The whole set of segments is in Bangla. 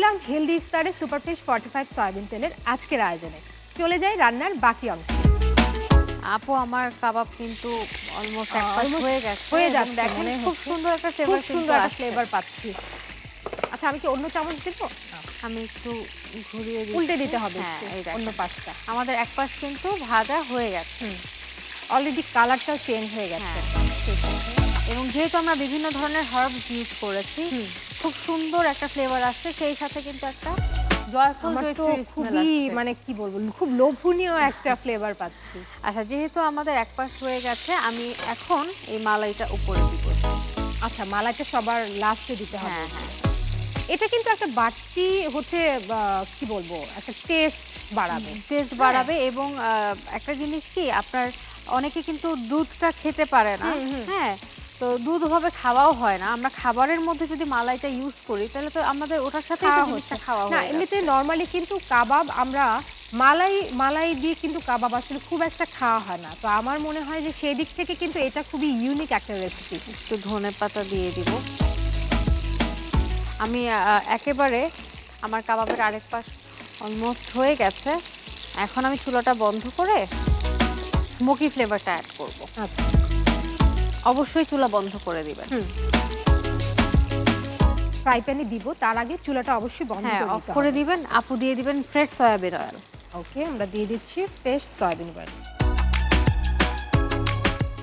ছিলাম হেলদি ইফতারে সুপারফিশ 45 সয়াবিন তেলের আজকের আয়োজনে। চলে যাই রান্নার বাকি অংশে। আপু আমার কাবাব কিন্তু অলমোস্ট এক পাশ হয়ে যাচ্ছে, মানে খুব সুন্দর একটা ফ্লেভার পাচ্ছি। আচ্ছা, আমি কি অন্য চামচ দিব? আমি একটু ঘুরিয়ে দিই, উল্টে দিতে হবে। হ্যাঁ, এই অন্য পাশটা আমাদের এক পাশ কিন্তু ভাজা হয়ে গেছে, অলরেডি কালারটাও চেঞ্জ হয়ে গেছে। এবং যেহেতু আমরা বিভিন্ন ধরনের হার্বস ইউজ করেছি, খুব সুন্দর একটা ফ্লেভার আসছে, সেই সাথে কিন্তু একটা জয়ফুল জয়ত্রীর স্মেল আসছে। মানে কি বলবো, খুব লোভনীয় একটা ফ্লেভার পাচ্ছি। আচ্ছা, যেহেতু আমাদের এক পাশ হয়ে গেছে, আমি এখন এই মালাইটা উপরে দিব। আচ্ছা, মালাইটা সবার লাস্টে দিতে হবে। হ্যাঁ, এটা কিন্তু একটা বাড়তি হচ্ছে কি বলবো, একটা টেস্ট বাড়াবে এবং একটা জিনিস কি, আপনার অনেকে কিন্তু দুধটা খেতে পারে না, হ্যাঁ, তো দুধ ভাবে খাওয়াও হয় না। আমরা খাবারের মধ্যে যদি মালাইটা ইউজ করি তাহলে তো আমাদের ওটার সাথে খাওয়া হয় না। এমনিতে নরমালি কিন্তু কাবাব আমরা মালাই দিয়ে কিন্তু কাবাব আসলে খুব একটা খাওয়া হয় না। তো আমার মনে হয় যে সেই দিক থেকে কিন্তু এটা খুবই ইউনিক একটা রেসিপি। একটু ধনেপাতা দিয়ে দিব আমি। একেবারে আমার কাবাবের আরেক পাশ অলমোস্ট হয়ে গেছে। এখন আমি চুলাটা বন্ধ করে স্মোকি ফ্লেভারটা অ্যাড করব। আচ্ছা, অবশ্যই চুলা বন্ধ করে দিবেন। ফ্রাই প্যানে দিব, তার আগে চুলাটা অবশ্যই বন্ধ করে দিবেন। আপু দিয়ে দিবেন ফ্রেশ সয়াবিন অয়েল। ওকে, আমরা দিয়ে দিচ্ছি fresh soybean oil.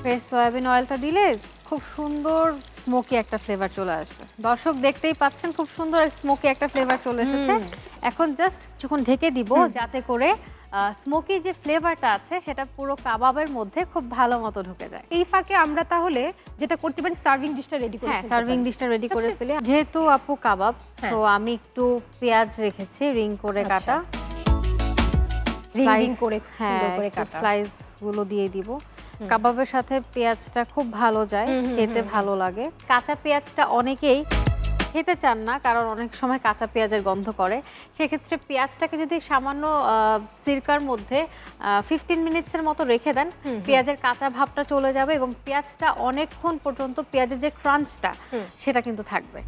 Fresh soybean অয়েলটা দিলে খুব সুন্দর স্মোকি একটা ফ্লেভার চলে আসবে। দর্শক দেখতেই পাচ্ছেন খুব সুন্দর স্মোকি একটা ফ্লেভার চলে এসেছে। এখন জাস্ট কিছুক্ষণ ঢেকে দিব যাতে করে স্মোকি যে ফ্লেভারটা আছে সেটা পুরো কাবাবের মধ্যে খুব ভালো মতো ঢুকে যায়। এই ফাঁকে আমরা তাহলে যেটা করতে পারি, সার্ভিং ডিশটা রেডি করে সার্ভিং ডিশটা রেডি করে ফেলি। যেহেতু আপু কাবাব, তো আমি একটু পেঁয়াজ রেখেছি রিং করে কাটা, রিং করে সুন্দর করে কাটা স্লাইস গুলো দিয়ে দিব। কাবাবের সাথে পেঁয়াজটা খুব ভালো যায়, খেতে ভালো লাগে। কাঁচা পেঁয়াজটা অনেকেই খেতে চান না, কারণ অনেক সময় কাঁচা পেঁয়াজের গন্ধ করে। সেক্ষেত্রে পেঁয়াজটাকে যদি সামান্য সিরকার মধ্যে 15 মিনিটসের মতো রেখে দেন, পেঁয়াজের কাঁচা ভাবটা চলে যাবে এবং পেঁয়াজটা অনেকক্ষণ পর্যন্ত পেঁয়াজের যে ক্রাঞ্চটা সেটা কিন্তু থাকবে।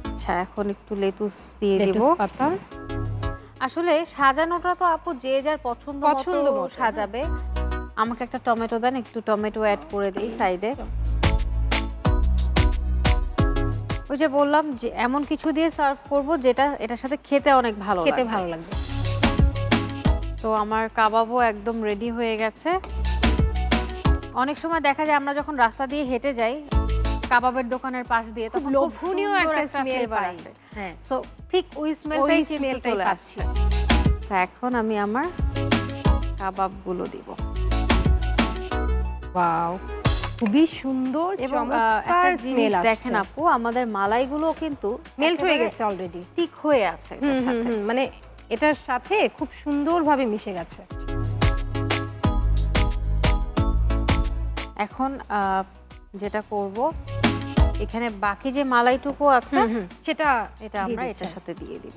আচ্ছা, এখন একটু লেটুস দিয়ে দেব। আসলে সাজানোটা তো আপু যে যার পছন্দ মতো সাজাবে। আমাকে একটা টমেটো দেন, একটু টমেটো অ্যাড করে দিই সাইডে। ওই যে বললাম যে এমন কিছু দিয়ে সার্ভ করব যেটা এটার সাথে খেতে অনেক ভালো লাগবে। তো আমার কাবাবও একদম রেডি হয়ে গেছে। অনেক সময় দেখা যায় আমরা যখন রাস্তা দিয়ে হেঁটে যাই কাবাবের দোকানের পাশ দিয়ে, তখন লোভনীয় একটা ফ্লেভার আসে। হ্যাঁ, সো ঠিক ওই স্মেলটাই কিন্তু চলে আসছে। এখন আমি আমার কাবাবগুলো দিব। ওয়াও, খুবই সুন্দর এবং একটা জিনিস দেখেন আপু, আমাদের মালাইগুলো কিন্তু মেল্ট হয়ে গেছে অলরেডি, ঠিক হয়ে আছে, মানে এটার সাথে খুব সুন্দরভাবে মিশে গেছে। এখন যেটা করব, এখানে বাকি যে মালাইটুকু আছে এটা আমরা এটার সাথে দিয়ে দিব।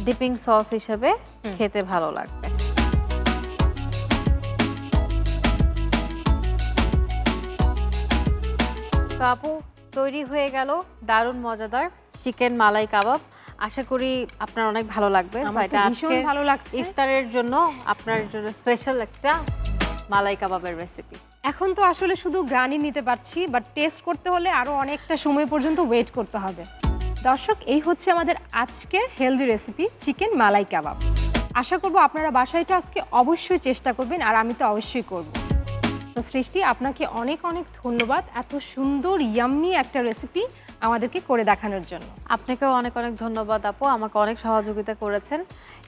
ডিপিং সস হিসেবে খেতে ভালো লাগবে। তো আপু তৈরি হয়ে গেল দারুণ মজাদার চিকেন মালাই কাবাব। আশা করি আপনার অনেক ভালো লাগবে। ভালো লাগছে। ইফতারের জন্য আপনার জন্য স্পেশাল একটা মালাই কাবাবের রেসিপি। এখন তো আসলে শুধু গ্রানি নিতে পারছি, বাট টেস্ট করতে হলে আরো অনেকটা সময় পর্যন্ত ওয়েট করতে হবে। দর্শক, এই হচ্ছে আমাদের আজকের হেলদি রেসিপি চিকেন মালাই কাবাব। আশা করব আপনারা বাসায়টা আজকে অবশ্যই চেষ্টা করবেন, আর আমি তো অবশ্যই করব। তো সৃষ্টি, আপনাকে অনেক অনেক ধন্যবাদ এত সুন্দর ইয়াম্মি একটা রেসিপি আমাদেরকে করে দেখানোর জন্য। আপনাকেও অনেক অনেক ধন্যবাদ আপু, আমাকে অনেক সহযোগিতা করেছেন।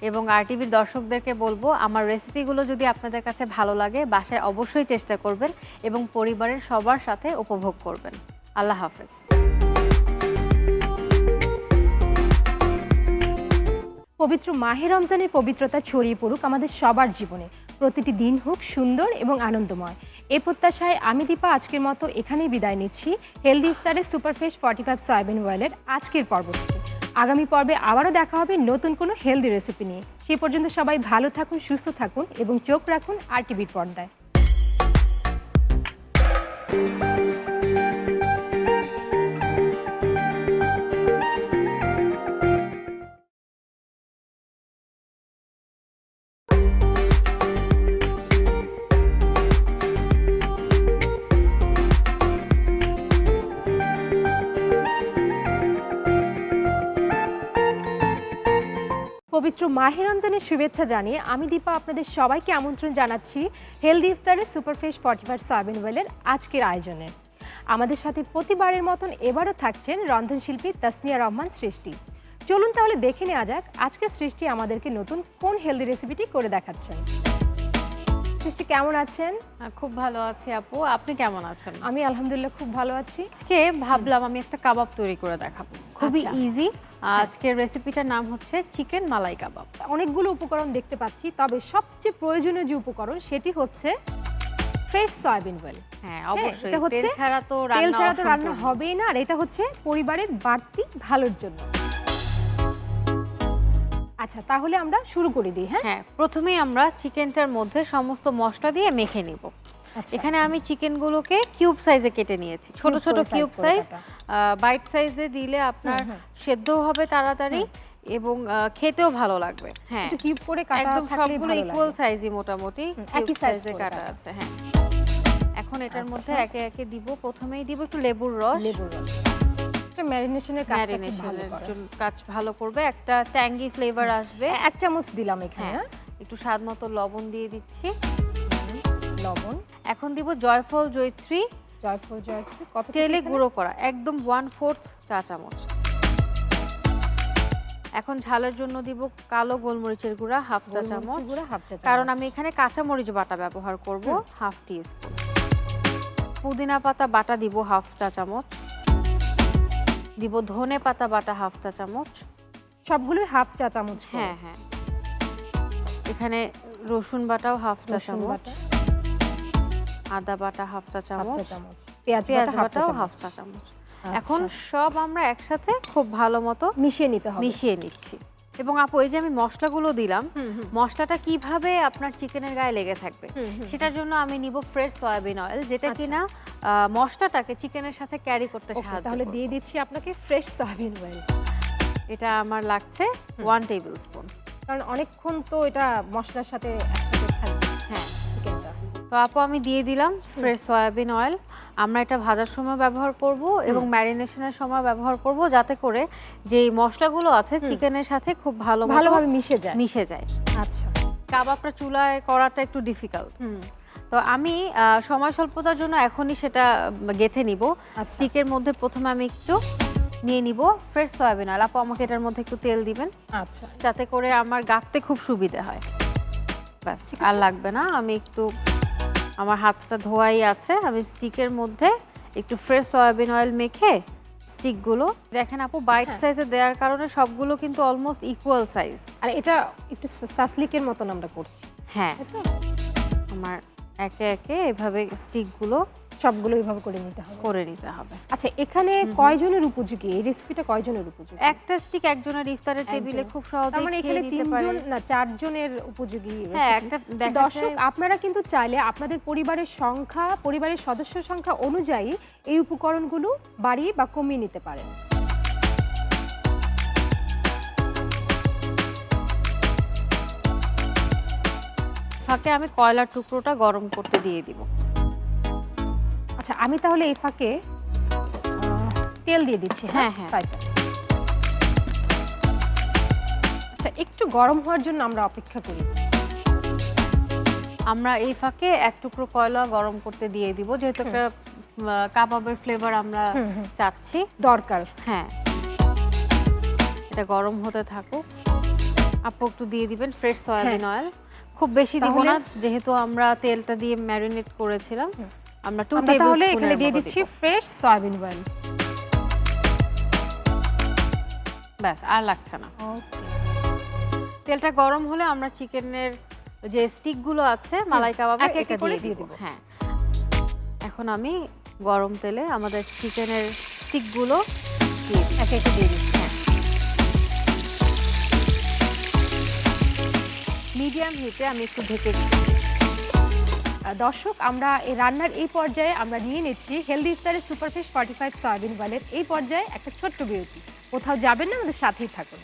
এবং আরটিভির দর্শকদেরকে বলবো, আমার রেসিপিগুলো যদি আপনাদের কাছে ভালো লাগে বাসায় অবশ্যই চেষ্টা করবেন এবং পরিবারের সবার সাথে উপভোগ করবেন। আল্লাহ হাফেজ। পবিত্র মাহে রমজানের পবিত্রতা ছড়িয়ে পড়ুক আমাদের সবার জীবনে। প্রতিটি দিন হোক সুন্দর এবং আনন্দময়। এই প্রত্যাশায় আমি দীপা আজকের মতো এখানেই বিদায় নিচ্ছি হেলদি ইফতারের সুপারফ্রেশ 45 সয়াবিন অয়েলের আজকের পর্ব থেকে। আগামী পর্বে আবারও দেখা হবে নতুন কোনো হেলদি রেসিপি নিয়ে। সেই পর্যন্ত সবাই ভালো থাকুন, সুস্থ থাকুন এবং চোখ রাখুন আরটিভির পর্দায়। পবিত্র মাহে রমজানের শুভেচ্ছা জানিয়ে আমি দীপা আপনাদের সবাইকে আমন্ত্রণ জানাচ্ছি হেলদি ইফতারের সুপারফ্রেশ 45 সয়াবিন অয়েলের আজকের আয়োজনে। আমাদের সাথে প্রতিবারের মতন এবারও থাকছেন রন্ধনশিল্পী তাসনিয়া রহমান সৃষ্টি। চলুন তাহলে দেখে নেওয়া যাক আজকে সৃষ্টি আমাদেরকে নতুন কোন হেলদি রেসিপিটি করে দেখাচ্ছেন। সৃষ্টি কেমন আছেন? খুব ভালো আছি আপু, আপনি কেমন আছেন? আমি আলহামদুলিল্লাহ খুব ভালো আছি। আজকে ভাবলাম আমি একটা কাবাব তৈরি করে দেখাবো, খুবই আচ্ছা। ইজি। আজকের রেসিপিটার নাম হচ্ছে চিকেন মালাই কাবাব। অনেকগুলো উপকরণ দেখতে পাচ্ছি, তবে সবচেয়ে প্রয়োজনীয় যে উপকরণ সেটি হচ্ছে ফ্রেশ সয়াবিন অয়েল। হ্যাঁ অবশ্যই, এটা হচ্ছে তেল ছাড়া তো রান্না হবেই না, আর এটা হচ্ছে পরিবারের বাড়তি ভালোর জন্য। আচ্ছা, তাহলে আমরা শুরু করে দিই। হ্যাঁ, প্রথমেই আমরা চিকেনটার মধ্যে সমস্ত মশলা দিয়ে মেখে নিব। এখানে আমি চিকেনগুলোকে কিউব সাইজে কেটে নিয়েছি, ছোট ছোট কিউব সাইজ। বাইট সাইজে দিলে আপনার সেদ্ধও হবে তাড়াতাড়ি এবং খেতেও ভালো লাগবে। হ্যাঁ, একটু কিউব করে কাটা, একদম সবগুলো ভালো ইকুয়াল লাগবে। সাইজই মোটামুটি একই সাইজে কাটা আছে। হ্যাঁ, এখন এটার মধ্যে একে একে দিব। প্রথমেই দিব একটু লেবুর রস। এটা ম্যারিনেশনের কাজ ভালো করবে, একটা ট্যাঙ্গি ফ্লেভার আসবে। 1 চামচ দিলাম এখানে। একটু স্বাদ মতো লবণ দিয়ে দিচ্ছি। লবণ। এখন দিব জয়ফল জয়ত্রী। কত? তেলে গুঁড়ো করা একদম 1/4 চা চামচ। এখন ঝালের জন্য দিব কালো গোলমরিচের গুঁড়া হাফ চা চামচ, কারণ আমি এখানে কাঁচা মরিচ বাটা ব্যবহার করব, হাফ টিস্পুন। পুদিনা পাতা বাটা দিব হাফ চা চামচ। দিব ধনে পাতা বাটা হাফ চা চামচ। সবগুলো হাফ চা চামচ। হ্যাঁ হ্যাঁ, এখানে রসুন বাটাও হাফ চা চামচ, আদা বাটা হাফ চা চামচ, পেঁয়াজ বাটাও হাফ চা চামচ। এখন সব আমরা একসাথে খুব ভালো মতো মিশিয়ে নিচ্ছি। এবং আপু, এই যে আমি মশলাগুলো দিলাম, মশলাটা কিভাবে আপনার চিকেনের গায়ে লেগে থাকবে সেটার জন্য আমি নিব ফ্রেশ সয়াবিন অয়েল, যেটা কিনা মশলাটাকে চিকেনের সাথে ক্যারি করতে সাহায্য করবে। তাহলে দিয়ে দিচ্ছি আপনাকে ফ্রেশ সয়াবিন অয়েল। এটা আমার লাগছে 1 টেবিল স্পুন, কারণ অনেকক্ষণ তো এটা মশলার সাথে একসাথে থাকবে। হ্যাঁ, চিকেনটা তো আপু আমি দিয়ে দিলাম ফ্রেশ সয়াবিন অয়েল। আমরা এটা ভাজার সময় ব্যবহার করব এবং ম্যারিনেশনের সময় ব্যবহার করব, যাতে করে যে মশলাগুলো আছে চিকেনের সাথে খুব ভালোভাবে মিশে যায়। আচ্ছা, কাবাবটা চুলায় করাটা একটু ডিফিকাল্ট, তো আমি সময় স্বল্পতার জন্য এখনই সেটা গেঁথে নিব। স্টিকের মধ্যে প্রথমে আমি একটু নিয়ে নিব ফ্রেশ সয়াবিন অয়েল। আপু, আমাকে এটার মধ্যে একটু তেল দিবেন, আচ্ছা, যাতে করে আমার গাঁথতে খুব সুবিধা হয়। ব্যাস, আর লাগবে না। আমি একটু, আমার হাতটা ধোয়াই আছে, আমি স্টিকের মধ্যে একটু ফ্রেশ সয়াবিন অয়েল মেখে স্টিকগুলো দেখেন আপু, বাইট সাইজে দেওয়ার কারণে সবগুলো কিন্তু অলমোস্ট ইকুয়াল সাইজ। আর এটা একটু সাসলিকের মতন আমরা করছি। হ্যাঁ, আমার একে একে এভাবে স্টিকগুলো সবগুলো এইভাবে করে নিতে হবে। আচ্ছা, এখানে কয়জনের উপযোগী এই রেসিপিটা? কয়জনের উপযোগী? একটা স্টিক একজনের ইফতারের টেবিলে খুব সহজেই খেয়ে নিতে পারে। 3 জন না 4 জনের উপযোগী হ্যাঁ, রেসিপি। দর্শক, আপনারা কিন্তু চাইলে আপনাদের পরিবারের সদস্য সংখ্যা অনুযায়ী এই উপকরণগুলো বাড়িয়ে বা কমিয়ে নিতে পারেন। ফাঁকে আমি কয়লার টুকরোটা গরম করতে দিয়ে দিব। আচ্ছা, আমি তাহলে এই ফাঁকে তেল দিয়ে দিচ্ছি। হ্যাঁ, আচ্ছা, একটু গরম হওয়ার জন্য আমরা অপেক্ষা করি। আমরা এই ফাঁকে 1 টুকরো কয়লা গরম করতে দিয়ে দিব, যেহেতু একটা কাবাবের ফ্লেভার আমরা চাচ্ছি, দরকার। হ্যাঁ, এটা গরম হতে থাকুক। আপু, একটু দিয়ে দিবেন ফ্রেশ সয়াবিন অয়েল। খুব বেশি দিব না, যেহেতু আমরা তেলটা দিয়ে ম্যারিনেট করেছিলাম। আমরা 2 টেবিল স্পুন এখানে দিয়ে দিচ্ছি ফ্রেশ সয়াবিন অয়েল। ব্যাস, আর লাগছে না। তেলটা গরম হলে আমরা চিকেনের যে স্টিকগুলো আছে মালাই কাবাবে এটা দিয়ে দিব। হ্যাঁ, এখন আমি গরম তেলে আমাদের চিকেনের স্টিকগুলো একে একে দিয়ে দিচ্ছি। মিডিয়াম হিটে আমি একটু ঢেকে দিচ্ছি। দর্শক, আমরা এই রান্নার এই পর্যায়ে আমরা নিয়ে নিচ্ছি হেলদি ইফতারের সুপারফ্রেশ 45 সয়াবিন অয়েলের এই পর্যায়ে একটা ছোট্ট বিরতি। কোথাও যাবেন না, আমাদের সাথেই থাকুন।